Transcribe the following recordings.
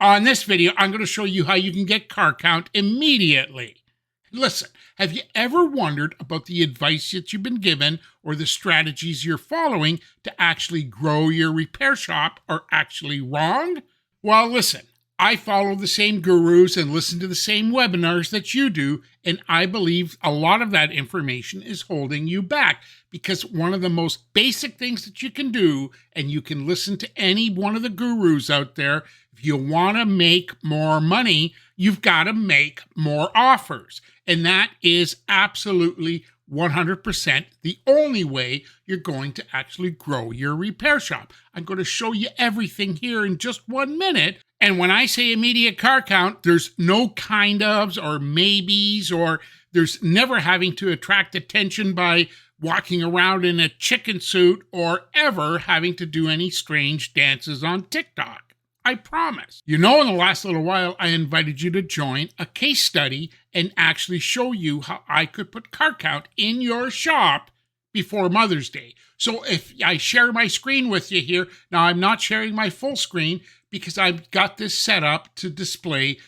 On this video, I'm going to show you how you can get car count immediately. Listen, have you ever wondered about the advice that you've been given or the strategies you're following to actually grow your repair shop are actually wrong? Well, listen, I follow the same gurus and listen to the same webinars that you do, and I believe a lot of that information is holding you back because one of the most basic things that you can do, and you can listen to any one of the gurus out there, if you want to make more money, you've got to make more offers. And that is absolutely 100% the only way you're going to actually grow your repair shop. I'm going to show you everything here in just 1 minute. And when I say immediate car count, there's no kind ofs or maybes, or there's never having to attract attention by walking around in a chicken suit or ever having to do any strange dances on TikTok. I promise. You know, in the last little while, I invited you to join a case study and actually show you how I could put car count in your shop before Mother's Day. So if I share my screen with you here, now I'm not sharing my full screen because I've got this set up to display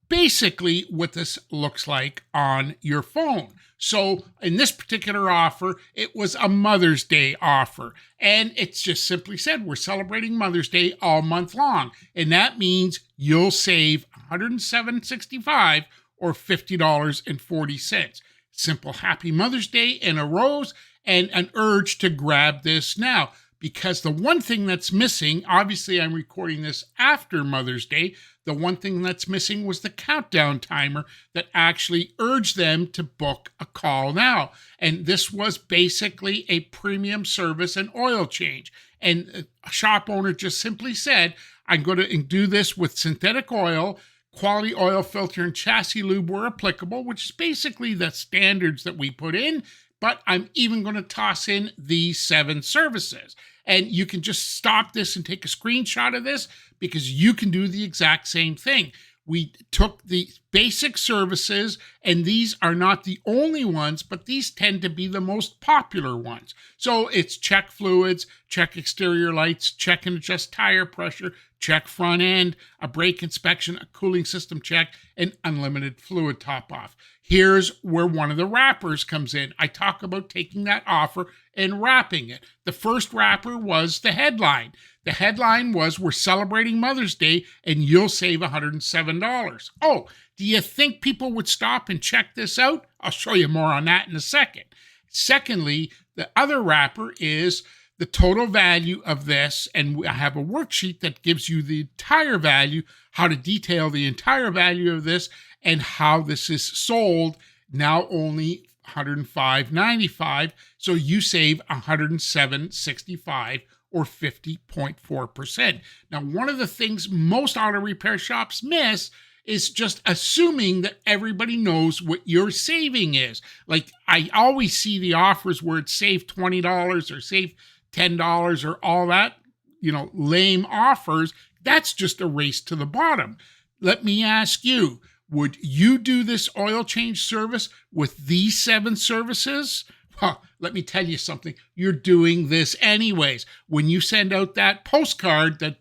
basically what this looks like on your phone. So in this particular offer, it was a Mother's Day offer. And it's just simply said, we're celebrating Mother's Day all month long. And that means you'll save $107.65 or $50.40. Simple happy Mother's Day and a rose and an urge to grab this now. Because the one thing that's missing, obviously I'm recording this after Mother's Day, the one thing that's missing was the countdown timer that actually urged them to book a call now. And this was basically a premium service and oil change. And a shop owner just simply said, I'm going to do this with synthetic oil, quality oil filter, and chassis lube were applicable, which is basically the standards that we put in. But I'm even going to toss in these 7 services. And you can just stop this and take a screenshot of this because you can do the exact same thing. We took the basic services, and these are not the only ones, but these tend to be the most popular ones. So it's check fluids, check exterior lights, check and adjust tire pressure, check front end, a brake inspection, a cooling system check, and unlimited fluid top off. Here's where one of the wrappers comes in. I talk about taking that offer and wrapping it. The first wrapper was the headline. The headline was, we're celebrating Mother's Day and you'll save $107. Oh, do you think people would stop and check this out? I'll show you more on that in a second. Secondly, the other wrapper is the total value of this, and I have a worksheet that gives you the entire value, how to detail the entire value of this, and how this is sold, now only $105.95, so you save $107.65 or 50.4%. Now, one of the things most auto repair shops miss is just assuming that everybody knows what your saving is. Like, I always see the offers where it's save $20 or save $10 or all that, lame offers. That's just a race to the bottom. Let me ask you, would you do this oil change service with these 7 services? Well, let me tell you something. You're doing this anyways. When you send out that postcard that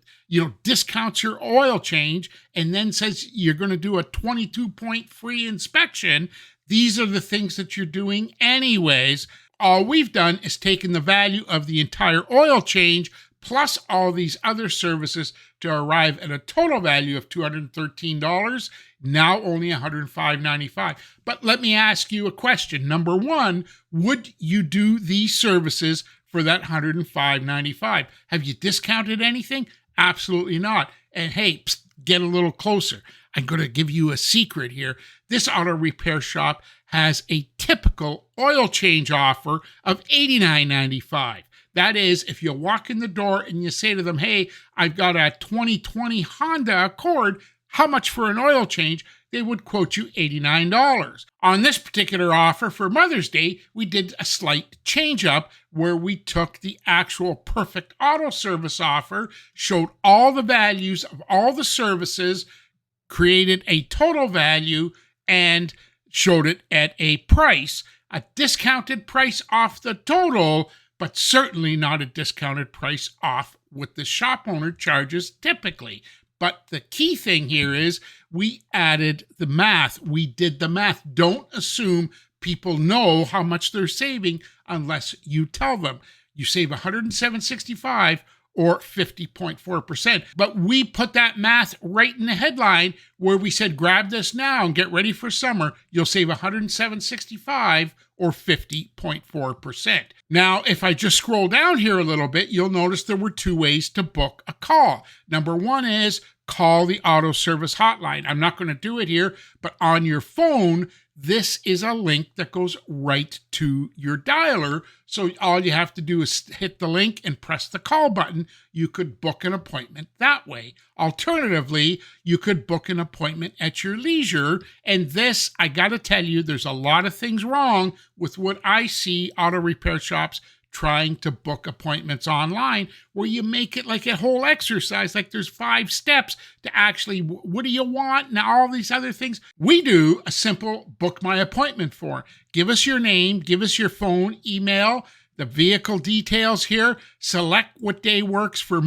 discounts your oil change and then says you're going to do a 22-point free inspection, these are the things that you're doing anyways. All we've done is taken the value of the entire oil change plus all these other services to arrive at a total value of $213, now only $105.95. But let me ask you a question. Number one, would you do these services for that $105.95? Have you discounted anything? Absolutely not. And hey, get a little closer. I'm going to give you a secret here. This auto repair shop has a typical oil change offer of $89.95. That is, if you walk in the door and you say to them, hey, I've got a 2020 Honda Accord, how much for an oil change? They would quote you $89. On this particular offer for Mother's Day, we did a slight change up where we took the actual perfect auto service offer, showed all the values of all the services, created a total value, and showed it at a price, a discounted price off the total, but certainly not a discounted price off what the shop owner charges typically. But the key thing here is we added the math. We did the math. Don't assume people know how much they're saving unless you tell them. You save $107.65 or 50.4%. But we put that math right in the headline where we said, grab this now and get ready for summer. You'll save $107.65 or 50.4%. Now, if I just scroll down here a little bit, you'll notice there were two ways to book a call. Number one is call the auto service hotline. I'm not going to do it here, but on your phone, this is a link that goes right to your dialer. So all you have to do is hit the link and press the call button. You could book an appointment that way. Alternatively, you could book an appointment at your leisure. And this, I got to tell you, there's a lot of things wrong with what I see auto repair shops trying to book appointments online, where you make it like a whole exercise, like there's 5 steps to actually, what do you want, and all these other things. We do a simple book my appointment form. Give us your name, give us your phone, email, the vehicle details here, select what day works for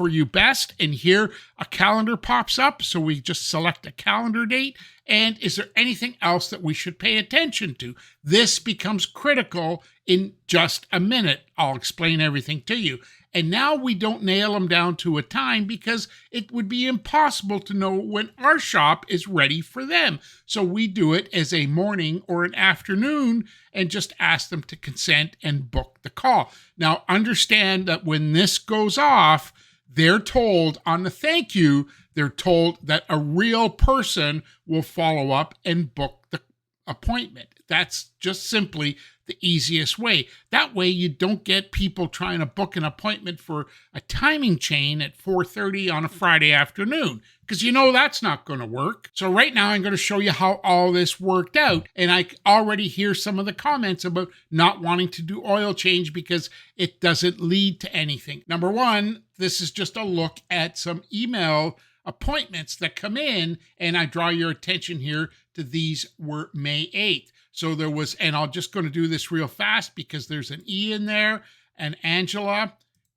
you best, and here a calendar pops up, so we just select a calendar date. And is there anything else that we should pay attention to? This becomes critical in just a minute. I'll explain everything to you. And now we don't nail them down to a time because it would be impossible to know when our shop is ready for them. So we do it as a morning or an afternoon and just ask them to consent and book the call. Now, understand that when this goes off, they're told on the thank you, they're told that a real person will follow up and book the appointment. That's just simply the easiest way. That way you don't get people trying to book an appointment for a timing chain at 4:30 on a Friday afternoon, because you know that's not going to work. So right now I'm going to show you how all this worked out. And I already hear some of the comments about not wanting to do oil change because it doesn't lead to anything. Number one, this is just a look at some email appointments that come in, and I draw your attention here to these were May 8th. So there was, and I'm just going to do this real fast because there's an E in there, an Angela,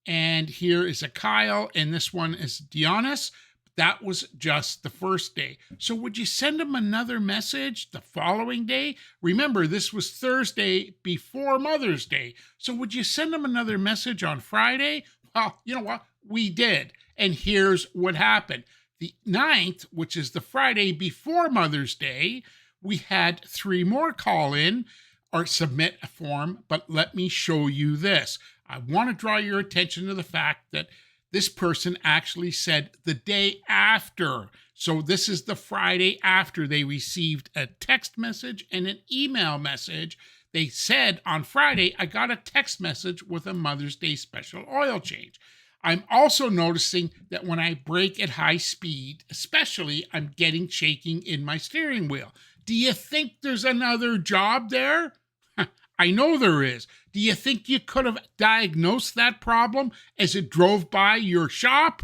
and here is a Kyle, and this one is Dionys. That was just the first day. So would you send them another message the following day? Remember, this was Thursday before Mother's Day. So would you send them another message on Friday? Well, you know what? We did. And here's what happened. The 9th, which is the Friday before Mother's Day, we had 3 more call in or submit a form, but let me show you this. I want to draw your attention to the fact that this person actually said the day after. So this is the Friday after they received a text message and an email message. They said on Friday, I got a text message with a Mother's Day special oil change. I'm also noticing that when I brake at high speed, especially, I'm getting shaking in my steering wheel. Do you think there's another job there? I know there is. Do you think you could have diagnosed that problem as it drove by your shop?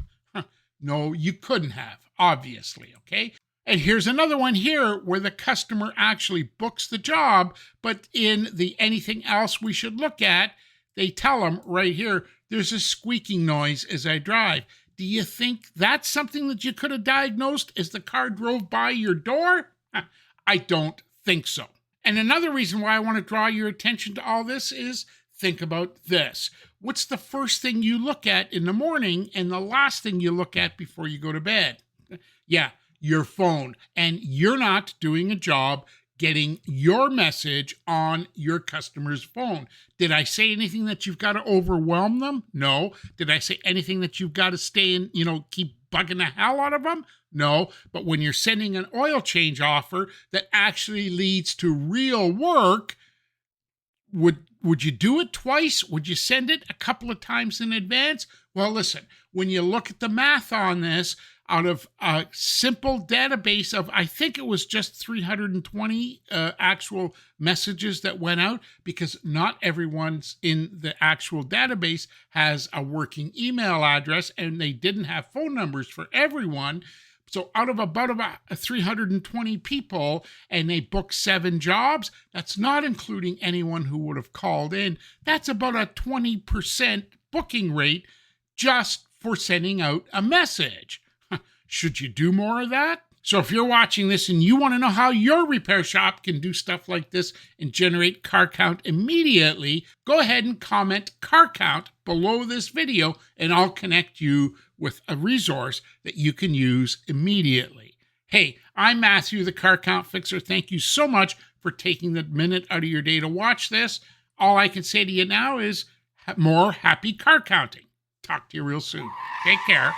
No, you couldn't have, obviously, okay? And here's another one here where the customer actually books the job, but in the anything else we should look at, they tell them right here, there's a squeaking noise as I drive. Do you think that's something that you could have diagnosed as the car drove by your door? I don't think so. And another reason why I want to draw your attention to all this is think about this. What's the first thing you look at in the morning and the last thing you look at before you go to bed? Yeah, your phone. And you're not doing a job getting your message on your customer's phone. Did I say anything that you've got to overwhelm them? No. Did I say anything that you've got to stay in, keep bugging the hell out of them? No. But when you're sending an oil change offer that actually leads to real work, would you do it twice? Would you send it a couple of times in advance? Well, listen, when you look at the math on this, out of a simple database of, I think it was just 320 actual messages that went out, because not everyone's in the actual database has a working email address, and they didn't have phone numbers for everyone. So out of about 320 people, and they booked 7 jobs, that's not including anyone who would have called in. That's about a 20% booking rate just for sending out a message. Should you do more of that? So if you're watching this and you want to know how your repair shop can do stuff like this and generate car count immediately, go ahead and comment car count below this video and I'll connect you with a resource that you can use immediately. Hey, I'm Matthew, the Car Count Fixer. Thank you so much for taking the minute out of your day to watch this. All I can say to you now is more happy car counting. Talk to you real soon. Take care.